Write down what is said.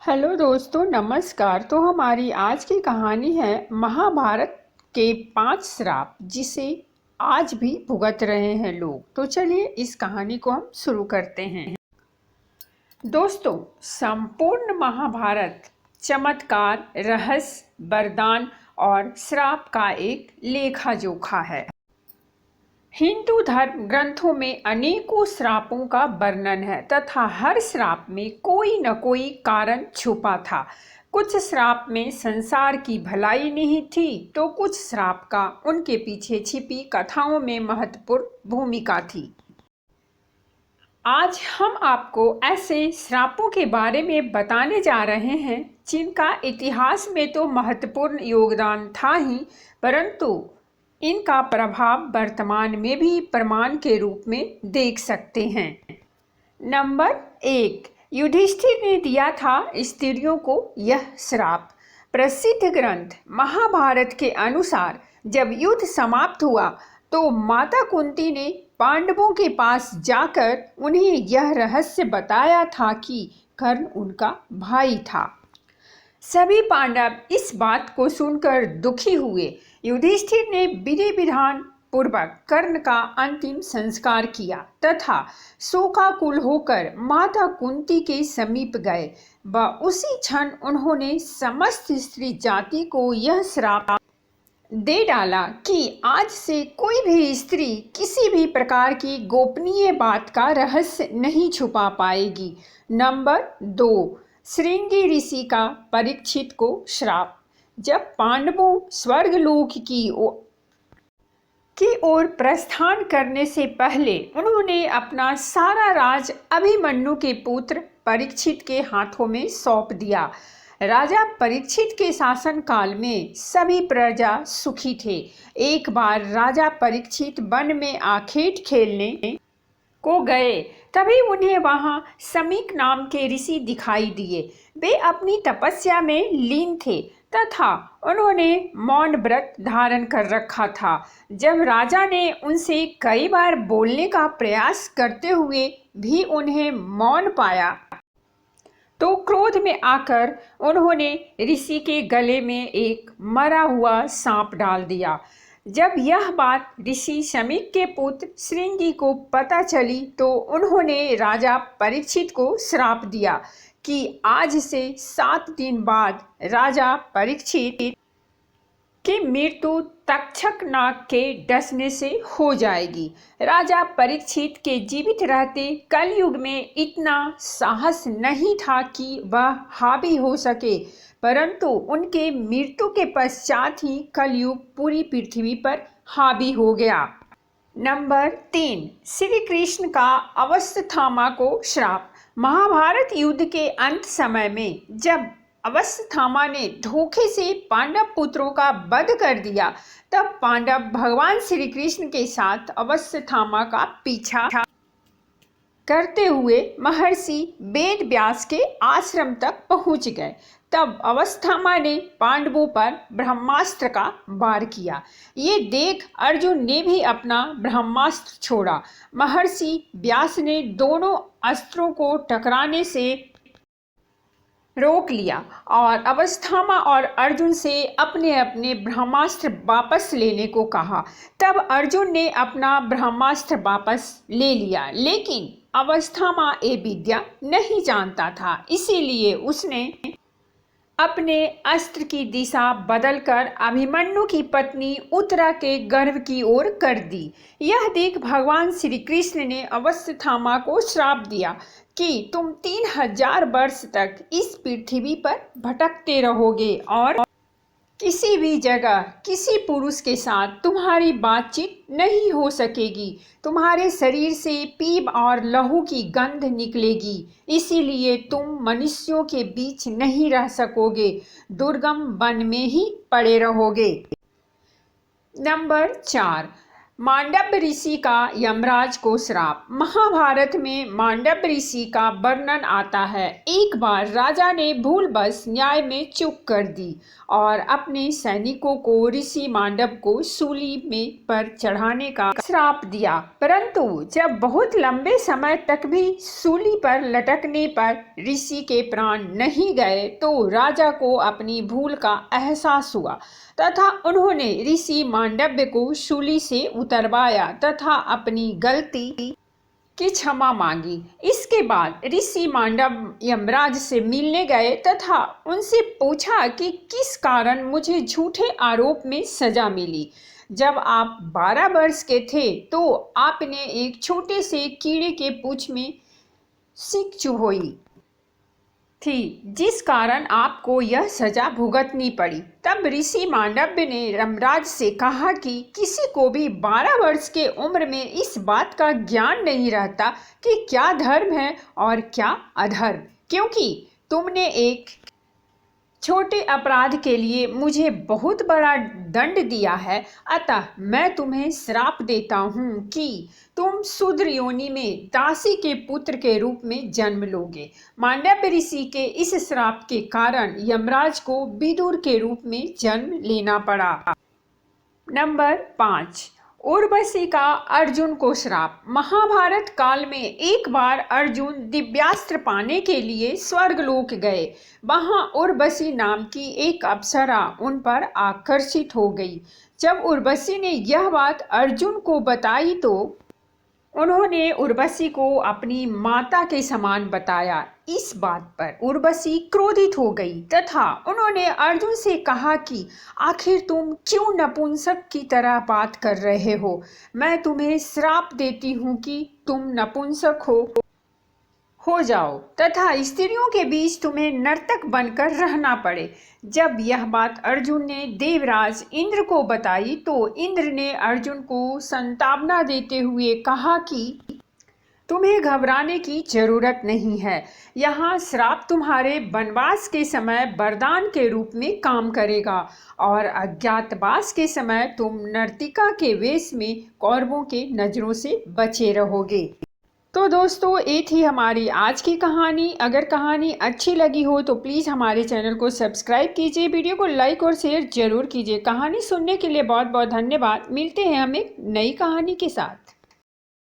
Hello दोस्तों, नमस्कार। तो हमारी आज की कहानी है महाभारत के 5 श्राप जिसे आज भी भुगत रहे हैं लोग। तो चलिए इस कहानी को हम शुरू करते हैं। दोस्तों, संपूर्ण महाभारत चमत्कार, रहस्य, वरदान और श्राप का एक लेखा जोखा है। हिंदू धर्म ग्रंथों में अनेकों श्रापों का वर्णन है तथा हर श्राप में कोई न कोई कारण छुपा था। कुछ श्राप में संसार की भलाई नहीं थी तो कुछ श्राप का उनके पीछे छिपी कथाओं में महत्वपूर्ण भूमिका थी। आज हम आपको ऐसे श्रापों के बारे में बताने जा रहे हैं जिनका इतिहास में तो महत्वपूर्ण योगदान था ही, परंतु इनका प्रभाव वर्तमान में भी प्रमाण के रूप में देख सकते हैं। नंबर 1, युधिष्ठिर ने दिया था स्त्रियों को यह श्राप। प्रसिद्ध ग्रंथ महाभारत के अनुसार जब युद्ध समाप्त हुआ तो माता कुंती ने पांडवों के पास जाकर उन्हें यह रहस्य बताया था कि कर्ण उनका भाई था। सभी पांडव इस बात को सुनकर दुखी हुए। युधिष्ठिर ने विधि विधान पूर्वक कर्ण का अंतिम संस्कार किया तथा शोकाकुल होकर माता कुंती के समीप गए व उसी क्षण उन्होंने समस्त स्त्री जाति को यह श्राप दे डाला कि आज से कोई भी स्त्री किसी भी प्रकार की गोपनीय बात का रहस्य नहीं छुपा पाएगी। नंबर 2, श्रृंगी ऋषि का परीक्षित को श्राप। जब पांडवों स्वर्गलोक की ओर प्रस्थान करने से पहले उन्होंने अपना सारा राज अभिमन्यु के पुत्र परीक्षित के हाथों में सौंप दिया। राजा परीक्षित के शासन काल में सभी प्रजा सुखी थे। एक बार राजा परीक्षित वन में आखेट खेलने को गए, तभी उन्हें वहां समीक नाम के ऋषि दिखाई दिए। वे अपनी तपस्या में लीन थे तथा उन्होंने मौन व्रत धारण कर रखा था। जब राजा ने उनसे कई बार बोलने का प्रयास करते हुए भी उन्हें मौन पाया तो क्रोध में आकर उन्होंने ऋषि के गले में एक मरा हुआ सांप डाल दिया। जब यह बात ऋषि शमीक के पुत्र श्रृंगी को पता चली तो उन्होंने राजा परीक्षित को श्राप दिया कि आज से 7 दिन बाद राजा परीक्षित की मृत्यु तक्षक नाग के डसने से हो जाएगी। राजा परीक्षित के जीवित रहते कलयुग में इतना साहस नहीं था कि वह हावी हो सके, परंतु उनके मृत्यु के पश्चात ही कलयुग पूरी पृथ्वी पर हावी हो गया। नंबर 3, श्री कृष्ण का अश्वत्थामा को श्राप। महाभारत युद्ध के अंत समय में जब अश्वत्थामा ने धोखे से पांडव पुत्रों का वध कर दिया, तब पांडव भगवान श्री कृष्ण के साथ अश्वत्थामा का पीछा करते हुए महर्षि वेद व्यास के आश्रम तक पहुंच गए। तब अश्वत्थामा ने पांडवों पर ब्रह्मास्त्र का वार किया। ये देख अर्जुन ने भी अपना ब्रह्मास्त्र छोड़ा। महर्षि व्यास ने दोनों अस्त्रों को टकराने से रोक लिया और अश्वत्थामा और अर्जुन से अपने अपने ब्रह्मास्त्र वापस लेने को कहा। तब अर्जुन ने अपना ब्रह्मास्त्र वापस ले लिया, लेकिन अश्वत्थामा ये विद्या नहीं जानता था, इसीलिए उसने अपने अस्त्र की दिशा बदलकर अभिमन्यु की पत्नी उत्तरा के गर्भ की ओर कर दी। यह देख भगवान श्री कृष्ण ने अश्वत्थामा को श्राप दिया कि तुम 3000 वर्ष तक इस पृथ्वी पर भटकते रहोगे और किसी भी जगह किसी पुरुष के साथ तुम्हारी बातचीत नहीं हो सकेगी। तुम्हारे शरीर से पीप और लहू की गंध निकलेगी, इसीलिए तुम मनुष्यों के बीच नहीं रह सकोगे, दुर्गम वन में ही पड़े रहोगे। नंबर 4, मांडव्य ऋषि का यमराज को श्राप। महाभारत में मांडव्य ऋषि का वर्णन आता है। एक बार राजा ने भूलवश न्याय में चूक कर दी और अपने सैनिकों को ऋषि मांडव को सूली में पर चढ़ाने का श्राप दिया, परंतु जब बहुत लंबे समय तक भी सूली पर लटकने पर ऋषि के प्राण नहीं गए तो राजा को अपनी भूल का एहसास हुआ तथा उन्होंने ऋषि मांडव्य को शूली से उतरवाया तथा अपनी गलती की क्षमा मांगी। इसके बाद ऋषि मांडव यमराज से मिलने गए तथा उनसे पूछा कि किस कारण मुझे झूठे आरोप में सजा मिली। जब आप 12 वर्ष के थे तो आपने एक छोटे से कीड़े के पूंछ में सिक चुभोई थी, जिस कारण आपको यह सजा भुगतनी पड़ी। तब ऋषि मांडव्य ने यमराज से कहा कि किसी को भी 12 वर्ष के उम्र में इस बात का ज्ञान नहीं रहता कि क्या धर्म है और क्या अधर्म, क्योंकि तुमने एक छोटे अपराध के लिए मुझे बहुत बड़ा दंड दिया है। अतः मैं तुम्हें श्राप देता हूँ कि तुम शूद्र योनि में दासी के पुत्र के रूप में जन्म लोगे। मांडव्य ऋषि के इस श्राप के कारण यमराज को विदुर के रूप में जन्म लेना पड़ा। नंबर 5, उर्वशी का अर्जुन को श्राप। महाभारत काल में एक बार अर्जुन दिव्यास्त्र पाने के लिए स्वर्गलोक गए। वहां उर्वशी नाम की एक अप्सरा उन पर आकर्षित हो गई। जब उर्वशी ने यह बात अर्जुन को बताई तो उन्होंने उर्वशी को अपनी माता के समान बताया। इस बात पर उर्वशी क्रोधित हो गई तथा उन्होंने अर्जुन से कहा कि आखिर तुम क्यों नपुंसक की तरह बात कर रहे हो। मैं तुम्हें श्राप देती हूँ कि तुम नपुंसक हो जाओ तथा स्त्रियों के बीच तुम्हें नर्तक बनकर रहना पड़े। जब यह बात अर्जुन ने देवराज इंद्र को बताई तो इंद्र ने अर्जुन को सांत्वना देते हुए कहा कि तुम्हें घबराने की जरूरत नहीं है। यहाँ श्राप तुम्हारे वनवास के समय वरदान के रूप में काम करेगा और अज्ञातवास के समय तुम नर्तिका के वेश में कौरवों के नजरों से बचे रहोगे। तो दोस्तों, ये थी हमारी आज की कहानी। अगर कहानी अच्छी लगी हो तो प्लीज़ हमारे चैनल को सब्सक्राइब कीजिए, वीडियो को लाइक और शेयर जरूर कीजिए। कहानी सुनने के लिए बहुत बहुत धन्यवाद। मिलते हैं हम एक नई कहानी के साथ।